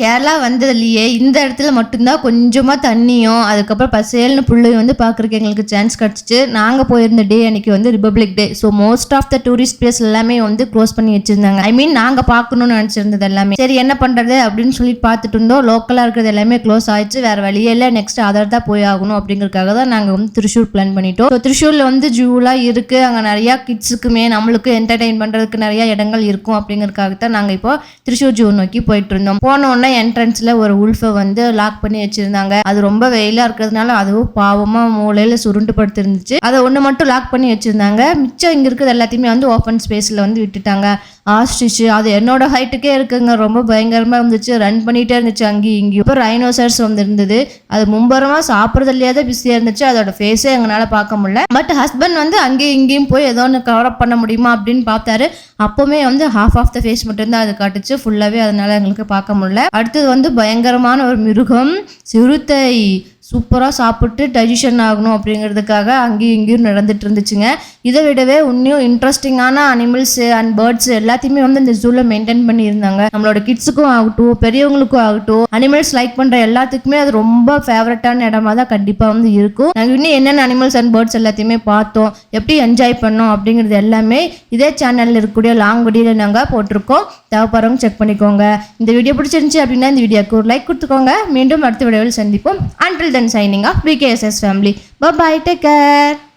கேரளா வந்ததுலேயே இந்த இடத்துல மட்டும்தான் கொஞ்சமாக தண்ணியும் அதுக்கப்புறம் பசேல்னு புள்ளையும் வந்து பார்க்குறக்கு எங்களுக்கு சான்ஸ் கிடச்சிச்சு. நாங்கள் போயிருந்த டே அன்றைக்கி வந்து republic day. So most of the tourist place எல்லாமே வந்து க்ளோஸ் பண்ணி வச்சுருந்தாங்க. ஐ மீன் நாங்கள் பார்க்கணும்னு நினச்சிருந்தது எல்லாமே. சரி என்ன பண்ணுறது அப்படின்னு சொல்லிட்டு பார்த்துட்டு இருந்தோம். லோக்கலாக இருக்கிறது எல்லாமே க்ளோஸ் ஆயிடுச்சு. வேறு வழியே இல்லை, நெக்ஸ்ட் அதர் தான் போய் ஆகணும் அப்படிங்கிறதுக்காக தான் நாங்கள் வந்து திருச்சூர் பிளான் பண்ணிட்டோம். ஸோ திருச்சூரில் வந்து ஜூலாம் இருக்குது. அங்கே நிறையா கிட்ஸுக்குமே நம்மளுக்கு என்டர்டெயின் பண்ணுறதுக்கு நிறையா இடங்கள் இருக்கும் அப்படிங்கிறதுக்காக தான் நாங்கள் இப்போ திருச்சூர் ஜூ நோக்கி போயிட்டு இருந்தோம். போனோடனே என்ட்ரன்ஸ்ல ஒரு உல்ஃபை வந்து லாக் பண்ணி வச்சிருந்தாங்க. அது ரொம்ப வெயிலா இருக்கிறதுனால அதுவும் பாவமா மூலையில சுருண்டு படுத்து இருந்துச்சு. அதை ஒன்று மட்டும் லாக் பண்ணி வச்சிருந்தாங்க. மிச்சம் இங்க இருக்கிறது எல்லாத்தையுமே வந்து ஓப்பன் ஸ்பேஸ்ல வந்து விட்டுட்டாங்க. ஆஸ்ட்ரிச் அது என்னோட ஹைட்டுக்கே இருக்குங்க, ரொம்ப பயங்கரமா இருந்துச்சு. ரன் பண்ணிட்டே இருந்துச்சு அங்கேயும் இங்கேயும். இப்போ ரைனோசர்ஸ் வந்து இருந்தது. அது மும்பரமா சாப்பிட்றதுலையே தான் பிஸியா இருந்துச்சு. அதோட ஃபேஸே எங்களால பார்க்க முடியல. பட் ஹஸ்பண்ட் வந்து அங்கேயும் இங்கேயும் போய் ஏதோ ஒன்று கவர் அப் பண்ண முடியுமா அப்படின்னு பார்த்தாரு. அப்போவுமே வந்து ஹாஃப் ஆஃப் த ஃபேஸ் மட்டும்தான் அது காட்டுச்சு, ஃபுல்லாகவே அதனால எங்களுக்கு பார்க்க முடியல. அடுத்தது வந்து பயங்கரமான ஒரு மிருகம் சிறுத்தை. சூப்பராக சாப்பிட்டு டைஜஷன் ஆகணும் அப்படிங்கிறதுக்காக அங்கேயும் இங்கேயும் நடந்துட்டு இருந்துச்சுங்க. இதை விடவே இன்னும் இன்ட்ரெஸ்டிங்கான அனிமல்ஸ் அண்ட் பேர்ட்ஸ் எல்லாத்தையுமே வந்து இந்த ஜூவில் மெயின்டைன் பண்ணியிருந்தாங்க. நம்மளோட கிட்ஸுக்கும் ஆகட்டும் பெரியவங்களுக்கும் ஆகட்டும் அனிமல்ஸ் லைக் பண்ணுற எல்லாத்துக்குமே அது ரொம்ப ஃபேவரட்டான இடமா தான் கண்டிப்பாக வந்து இருக்கும். நாங்கள் இன்னும் என்னென்ன அனிமல்ஸ் அண்ட் பேர்ட்ஸ் எல்லாத்தையுமே பார்த்தோம், எப்படி என்ஜாய் பண்ணோம் அப்படிங்கிறது எல்லாமே இதே சேனலில் இருக்கக்கூடிய லாங் வீடியோவில் நாங்கள் போட்டிருக்கோம். தேவைப்படுறவங்க செக் பண்ணிக்கோங்க. இந்த வீடியோ பிடிச்சிருந்துச்சு அப்படின்னா இந்த வீடியோக்கு ஒரு லைக் கொடுத்துக்கோங்க. மீண்டும் அடுத்த வீடியோவில் சந்திப்போம். Until then, signing off, BKSS family. Bye bye, take care.